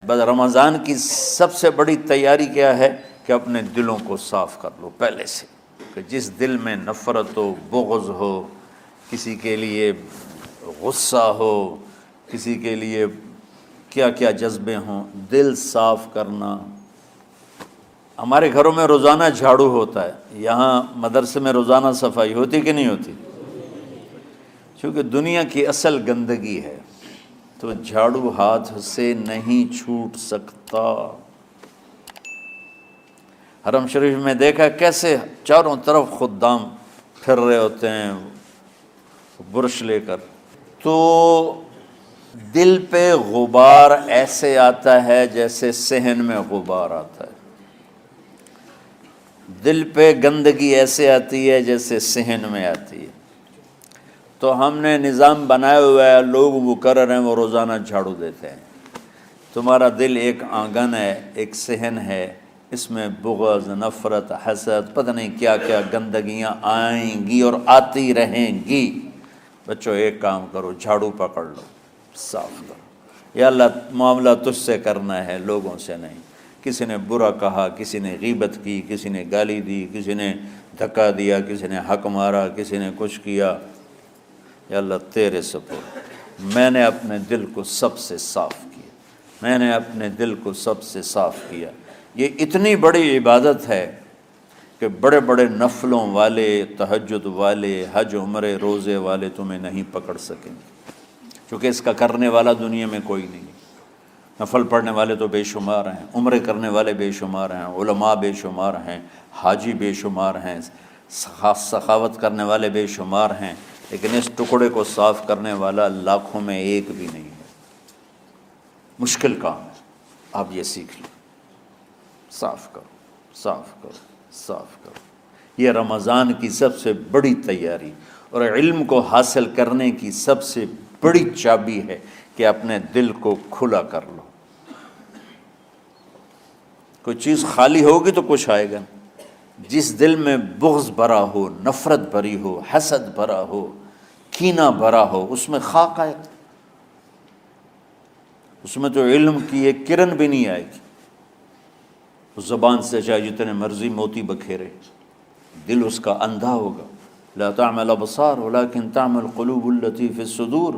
بس رمضان کی سب سے بڑی تیاری کیا ہے کہ اپنے دلوں کو صاف کر لو پہلے سے، کہ جس دل میں نفرت ہو، بغض ہو، کسی کے لیے غصہ ہو، کسی کے لیے کیا کیا جذبے ہوں، دل صاف کرنا۔ ہمارے گھروں میں روزانہ جھاڑو ہوتا ہے، یہاں مدرسے میں روزانہ صفائی ہوتی کہ نہیں ہوتی؟ چونکہ دنیا کی اصل گندگی ہے تو جھاڑو ہاتھ سے نہیں چھوٹ سکتا۔ حرم شریف میں دیکھا کیسے چاروں طرف خدام پھر رہے ہوتے ہیں برش لے کر، تو دل پہ غبار ایسے آتا ہے جیسے صحن میں غبار آتا ہے، دل پہ گندگی ایسے آتی ہے جیسے صحن میں آتی ہے۔ تو ہم نے نظام بنایا ہوا ہے، لوگ وہ کر رہے ہیں، وہ روزانہ جھاڑو دیتے ہیں۔ تمہارا دل ایک آنگن ہے، ایک صحن ہے، اس میں بغض، نفرت، حسد، پتہ نہیں کیا کیا گندگیاں آئیں گی اور آتی رہیں گی۔ بچوں ایک کام کرو، جھاڑو پکڑ لو، صاف کرو۔ یا اللہ معاملہ تجھ سے کرنا ہے، لوگوں سے نہیں۔ کسی نے برا کہا، کسی نے غیبت کی، کسی نے گالی دی، کسی نے دھکا دیا، کسی نے حق مارا، کسی نے کچھ کیا، یا اللہ تیرے سپرد، میں نے اپنے دل کو سب سے صاف کیا، میں نے اپنے دل کو سب سے صاف کیا۔ یہ اتنی بڑی عبادت ہے کہ بڑے بڑے نفلوں والے، تہجد والے، حج عمرے روزے والے تمہیں نہیں پکڑ سکیں گے، کیونکہ اس کا کرنے والا دنیا میں کوئی نہیں۔ نفل پڑھنے والے تو بے شمار ہیں، عمرے کرنے والے بے شمار ہیں، علماء بے شمار ہیں، حاجی بے شمار ہیں، سخاوت کرنے والے بے شمار ہیں، لیکن اس ٹکڑے کو صاف کرنے والا لاکھوں میں ایک بھی نہیں ہے۔ مشکل کام ہے، آپ یہ سیکھ لیں، صاف کرو، صاف کرو، صاف کرو۔ یہ رمضان کی سب سے بڑی تیاری اور علم کو حاصل کرنے کی سب سے بڑی چابی ہے کہ اپنے دل کو کھلا کر لو۔ کوئی چیز خالی ہوگی تو کچھ آئے گا۔ جس دل میں بغض بھرا ہو، نفرت بھری ہو، حسد بھرا ہو، کینہ بھرا ہو، اس میں خاک آئے گا، اس میں تو علم کی ایک کرن بھی نہیں آئے گی۔ اس زبان سے چاہے جتنے مرضی موتی بکھیرے، دل اس کا اندھا ہوگا۔ لا تعمى الابصار ولكن تعمى القلوب التي في الصدور۔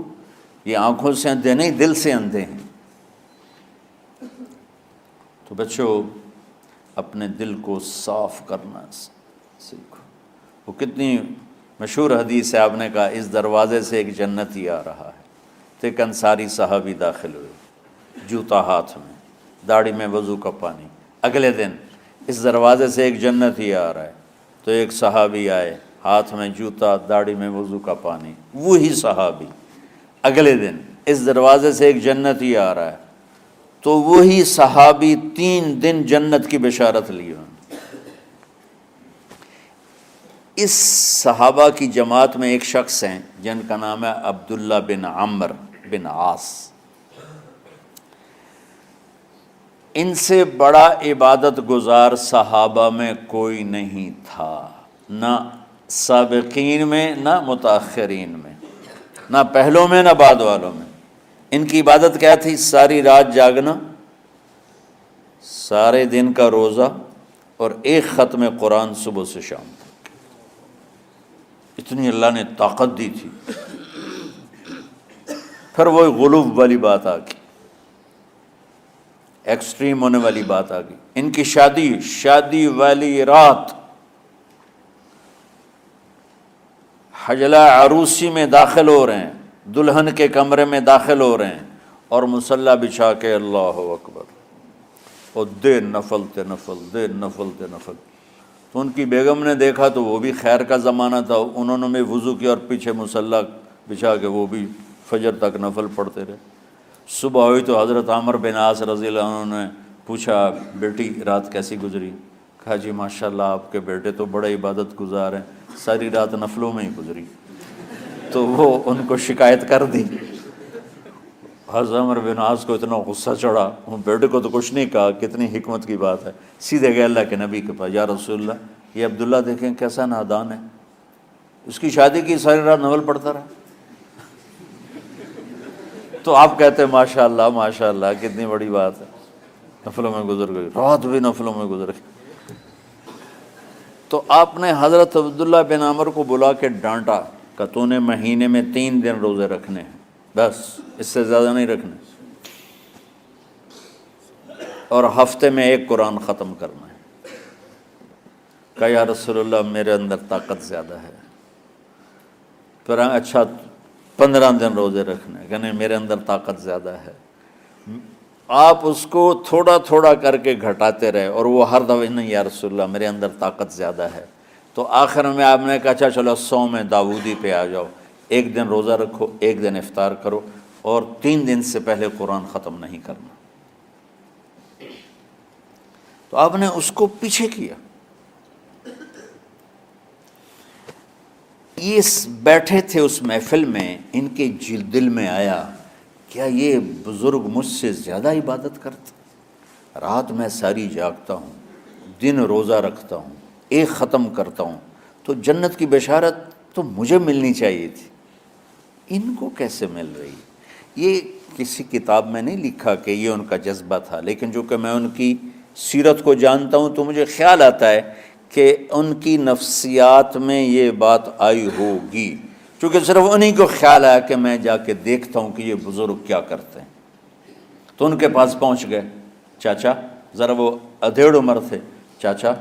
یہ آنکھوں سے اندھے نہیں، دل سے اندھے ہیں۔ تو بچوں اپنے دل کو صاف کرنا سیکھو۔ وہ کتنی مشہور حدیث ہے، آپ نے کہا اس دروازے سے ایک جنتی آ رہا ہے، تو ایک انصاری صحابی داخل ہوئے، جوتا ہاتھ میں، داڑھی میں وضو کا پانی۔ اگلے دن اس دروازے سے ایک جنتی آ رہا ہے، تو ایک صحابی آئے، ہاتھ میں جوتا، داڑھی میں وضو کا پانی، وہی صحابی۔ اگلے دن اس دروازے سے ایک جنتی آ رہا ہے، تو وہی صحابی 3 دن جنت کی بشارت لی۔ اس صحابہ کی جماعت میں ایک شخص ہیں جن کا نام ہے عبداللہ بن عمرو بن عاص۔ ان سے بڑا عبادت گزار صحابہ میں کوئی نہیں تھا، نہ سابقین میں نہ متاخرین میں، نہ پہلوں میں نہ بعد والوں میں۔ ان کی عبادت کیا تھی؟ ساری رات جاگنا، سارے دن کا روزہ، اور ایک ختم قرآن صبح سے شام تک۔ اتنی اللہ نے طاقت دی تھی۔ پھر وہ غلو والی بات آ گئی، ایکسٹریم ہونے والی بات آ گئی۔ ان کی شادی والی رات حجلہ عروسی میں داخل ہو رہے ہیں، دلہن کے کمرے میں داخل ہو رہے ہیں، اور مصلی بچھا کے اللہ اکبر، اور دیر نفل تے نفل، دیر نفل تے نفل۔ تو ان کی بیگم نے دیکھا تو وہ بھی خیر کا زمانہ تھا، انہوں نے بھی وضو کیا اور پیچھے مصلی بچھا کے وہ بھی فجر تک نفل پڑھتے رہے۔ صبح ہوئی تو حضرت عمر بن عاص رضی اللہ عنہ نے پوچھا، بیٹی رات کیسی گزری؟ کہا جی ماشاءاللہ آپ کے بیٹے تو بڑے عبادت گزار ہیں، ساری رات نفلوں میں ہی گزری۔ تو وہ ان کو شکایت کر دی۔ حضرت عمر بن عاص کو اتنا غصہ چڑھا، وہ بیٹے کو تو کچھ نہیں کہا، کتنی حکمت کی بات ہے، سیدھے گئے اللہ کے نبی کے پاس، یا رسول اللہ یہ عبداللہ دیکھیں کیسا نادان ہے، اس کی شادی کی ساری رات نفل پڑھتا رہا۔ تو آپ کہتے ہیں ماشاءاللہ ماشاءاللہ کتنی بڑی بات ہے۔ نفلوں میں گزر گئی، رات بھی نفلوں میں گزر گئی۔ تو آپ نے حضرت عبداللہ بن عمر کو بلا کے ڈانٹا کہ تو نے مہینے میں 3 دن روزے رکھنے ہیں، بس اس سے زیادہ نہیں رکھنے، اور ہفتے میں 1 قرآن ختم کرنا ہے۔ کہا یا رسول اللہ میرے اندر طاقت زیادہ ہے۔ پھر اچھا 15 دن روزے رکھنے، کہ نہیں میرے اندر طاقت زیادہ ہے۔ آپ اس کو تھوڑا تھوڑا کر کے گھٹاتے رہے، اور وہ ہر دفعہ نہیں یا رسول اللہ میرے اندر طاقت زیادہ ہے۔ تو آخر میں آپ نے کہا اچھا چلو صوم داؤدی پہ آ جاؤ، 1 دن روزہ رکھو، 1 دن افطار کرو، اور 3 دن سے پہلے قرآن ختم نہیں کرنا۔ تو آپ نے اس کو پیچھے کیا۔ یہ بیٹھے تھے اس محفل میں، ان کے دل میں آیا کیا یہ بزرگ مجھ سے زیادہ عبادت کرتے؟ رات میں ساری جاگتا ہوں، دن روزہ رکھتا ہوں، 1 ختم کرتا ہوں، تو جنت کی بشارت تو مجھے ملنی چاہیے تھی، ان کو کیسے مل رہی؟ یہ کسی کتاب میں نہیں لکھا کہ یہ ان کا جذبہ تھا، لیکن جو کہ میں ان کی سیرت کو جانتا ہوں تو مجھے خیال آتا ہے کہ ان کی نفسیات میں یہ بات آئی ہوگی، چونکہ صرف انہی کو خیال آیا کہ میں جا کے دیکھتا ہوں کہ یہ بزرگ کیا کرتے ہیں۔ تو ان کے پاس پہنچ گئے، چاچا ذرا، وہ ادھیڑ عمر تھے، چاچا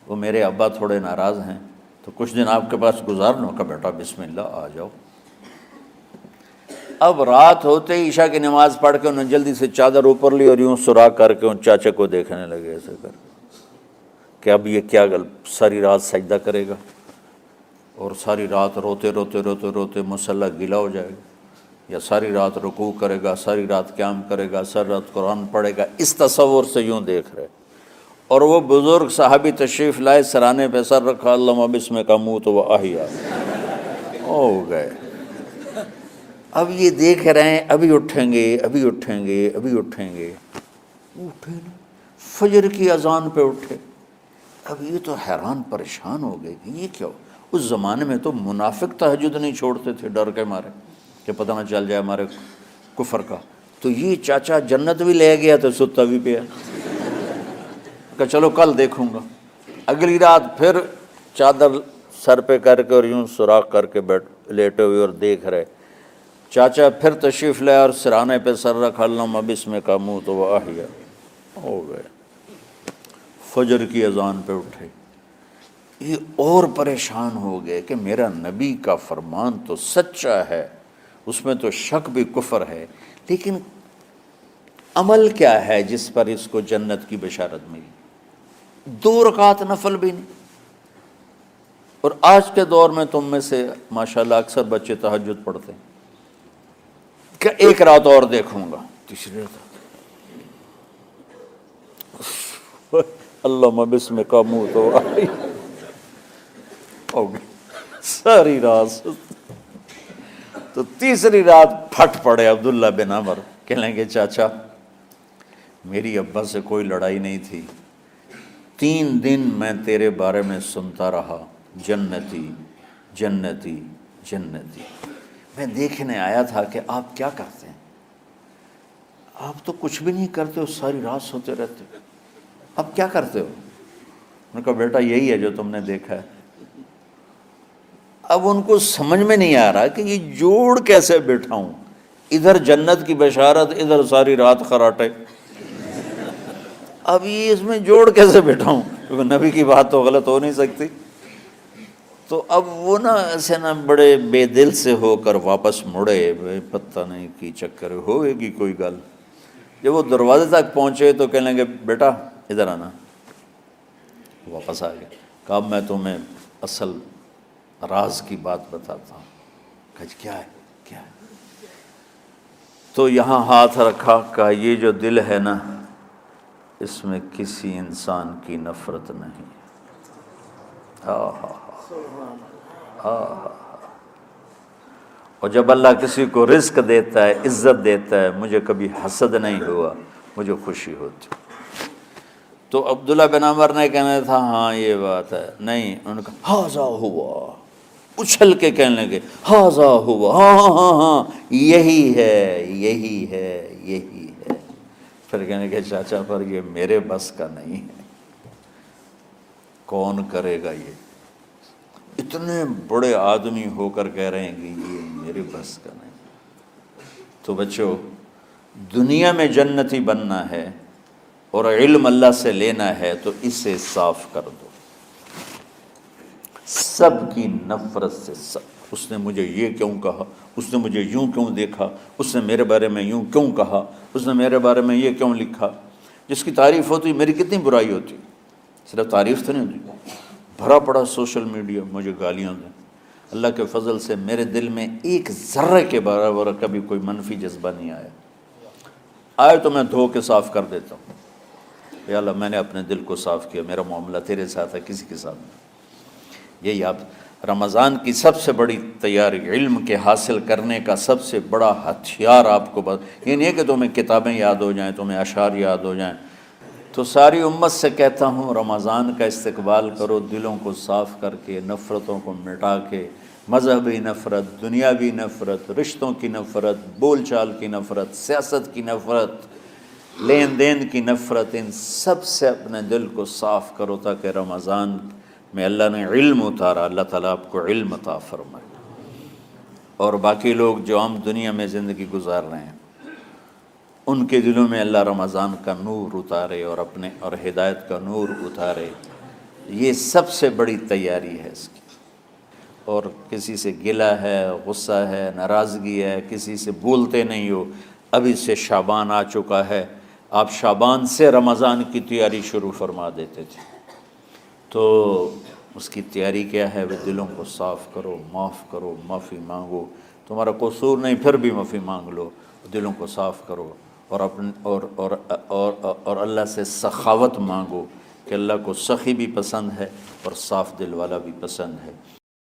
وہ میرے ابا تھوڑے ناراض ہیں، تو کچھ دن آپ کے پاس گزارنا کا، بیٹا بسم اللہ آ جاؤ۔ اب رات ہوتے ہی عشاء کی نماز پڑھ کے انہوں نے جلدی سے چادر اوپر لی اور یوں سراغ کر کے ان چاچا کو دیکھنے لگے ایسے کر کہ اب یہ کیا ساری رات سجدہ کرے گا، اور ساری رات روتے روتے روتے روتے مصلی گیلا ہو جائے گا، یا ساری رات رکوع کرے گا، ساری رات قیام کرے گا، ساری رات قرآن پڑھے گا، اس تصور سے یوں دیکھ رہے۔ اور وہ بزرگ صحابی تشریف لائے، سرانے پہ سر رکھا، اللہم بسمک اموت و احیا، ہو گئے۔ اب یہ دیکھ رہے ہیں ابھی اٹھیں گے، ابھی اٹھیں گے، ابھی اٹھیں گے، اٹھے نا، فجر کی اذان پہ اٹھے۔ اب یہ تو حیران پریشان ہو گئے کہ یہ کیا ہو؟ اس زمانے میں تو منافق تہجد نہیں چھوڑتے تھے ڈر کے مارے کہ پتہ نہ چل جائے ہمارے کفر کا۔ تو یہ چاچا جنت بھی لے گیا تو ستا بھی پیا، کہ چلو کل دیکھوں گا۔ اگلی رات پھر چادر سر پہ کر کے اور یوں سوراخ کر کے لیٹے ہوئے اور دیکھ رہے۔ چاچا پھر تشریف لائے اور سرانے پہ سر رکھا، اللہم بسمک اموت و احیا، ہو گئے۔ فجر کی اذان پہ اٹھے، یہ اور پریشان ہو گئے کہ میرا نبی کا فرمان تو سچا ہے، اس میں تو شک بھی کفر ہے، لیکن عمل کیا ہے جس پر اس کو جنت کی بشارت ملی؟ 2 رکعت نفل بھی نہیں۔ اور آج کے دور میں تم میں سے ماشاءاللہ اکثر بچے تہجد پڑھتے ہیں کہ 1 رات اور دیکھوں گا، تیسری رات اللہم بسمک اموت و احیا، ہو گئی ساری رات۔ تو تیسری رات پھٹ پڑے عبداللہ بن عمر، کہنے لگے چاچا میری ابا سے کوئی لڑائی نہیں تھی، 3 دن میں تیرے بارے میں سنتا رہا، جنتی جنتی جنتی۔ میں دیکھنے آیا تھا کہ آپ کیا کرتے ہیں، آپ تو کچھ بھی نہیں کرتے ہو، ساری رات سوتے رہتے ہو، اب کیا کرتے ہو؟ میں نے کہا بیٹا یہی ہے جو تم نے دیکھا ہے۔ اب ان کو سمجھ میں نہیں آ رہا کہ یہ جوڑ کیسے بٹھاؤں، ادھر جنت کی بشارت، ادھر ساری رات خراٹے، اب یہ اس میں جوڑ کیسے بٹھاؤں، کیونکہ نبی کی بات تو غلط ہو نہیں سکتی۔ تو اب وہ نا ایسے نا بڑے بے دل سے ہو کر واپس مڑے، پتہ نہیں کی چکر ہوئے گی کوئی گل۔ جب وہ دروازے تک پہنچے تو کہنے لگے بیٹا ادھر آنا، واپس آ گئے۔ کہا میں تمہیں اصل راز کی بات بتاتا ہوں۔ کہا کیا ہے کیا ہے؟ تو یہاں ہاتھ رکھا، کہا یہ جو دل ہے نا اس میں کسی انسان کی نفرت نہیں۔ اور جب اللہ کسی کو رزق دیتا ہے، عزت دیتا ہے، مجھے کبھی حسد نہیں ہوا، مجھے خوشی ہوتی۔ تو عبداللہ بن عمر نے کہنا تھا ہاں یہ بات ہے، نہیں، انہوں نے کہا ہاذا ہوا، اچھل کے کہنے لگے ہاذا ہوا، ہاں ہاں ہاں ہاں یہی ہے یہی ہے یہی ہے۔ پھر کہنے کہ چاچا پر یہ میرے بس کا نہیں ہے، کون کرے گا یہ؟ اتنے بڑے آدمی ہو کر کہہ رہے ہیں کہ یہ میرے بس کا نہیں۔ تو بچوں، دنیا میں جنتی بننا ہے اور علم اللہ سے لینا ہے تو اسے صاف کر دو، سب کی نفرت سے۔ اس نے مجھے یہ کیوں کہا، اس نے مجھے یوں کیوں دیکھا، اس نے میرے بارے میں یوں کیوں کہا، اس نے میرے بارے میں یہ کیوں لکھا۔ جس کی تعریف ہوتی میری کتنی برائی ہوتی، صرف تعریف تو نہیں ہوتی، بھرا پڑا سوشل میڈیا مجھے گالیاں دیں۔ اللہ کے فضل سے میرے دل میں ایک ذرے کے برابر کبھی کوئی منفی جذبہ نہیں آیا، آئے تو میں دھو کے صاف کر دیتا ہوں، یا اللہ میں نے اپنے دل کو صاف کیا، میرا معاملہ تیرے ساتھ ہے، کسی کے ساتھ نہیں۔ یہی آپ رمضان کی سب سے بڑی تیاری، علم کے حاصل کرنے کا سب سے بڑا ہتھیار آپ کو یہ نہیں ہے کہ تمہیں کتابیں یاد ہو جائیں، تمہیں اشعار یاد ہو جائیں۔ تو ساری امت سے کہتا ہوں رمضان کا استقبال کرو، دلوں کو صاف کر کے، نفرتوں کو مٹا کے، مذہبی نفرت، دنیاوی نفرت، رشتوں کی نفرت، بول چال کی نفرت، سیاست کی نفرت، لین دین کی نفرت، ان سب سے اپنے دل کو صاف کرو تاکہ رمضان میں اللہ نے علم اتارا، اللہ تعالیٰ آپ کو علم عطا فرمائے، اور باقی لوگ جو عام دنیا میں زندگی گزار رہے ہیں ان کے دلوں میں اللہ رمضان کا نور اتارے اور ہدایت کا نور اتارے۔ یہ سب سے بڑی تیاری ہے اس کی۔ اور کسی سے گلہ ہے، غصہ ہے، ناراضگی ہے، کسی سے بولتے نہیں ہو، ابھی سے شعبان آ چکا ہے، آپ شعبان سے رمضان کی تیاری شروع فرما دیتے تھے، تو اس کی تیاری کیا ہے؟ وہ دلوں کو صاف کرو، معاف کرو، معافی مانگو، تمہارا قصور نہیں پھر بھی معافی مانگ لو، دلوں کو صاف کرو، اور اللہ سے سخاوت مانگو کہ اللہ کو سخی بھی پسند ہے اور صاف دل والا بھی پسند ہے۔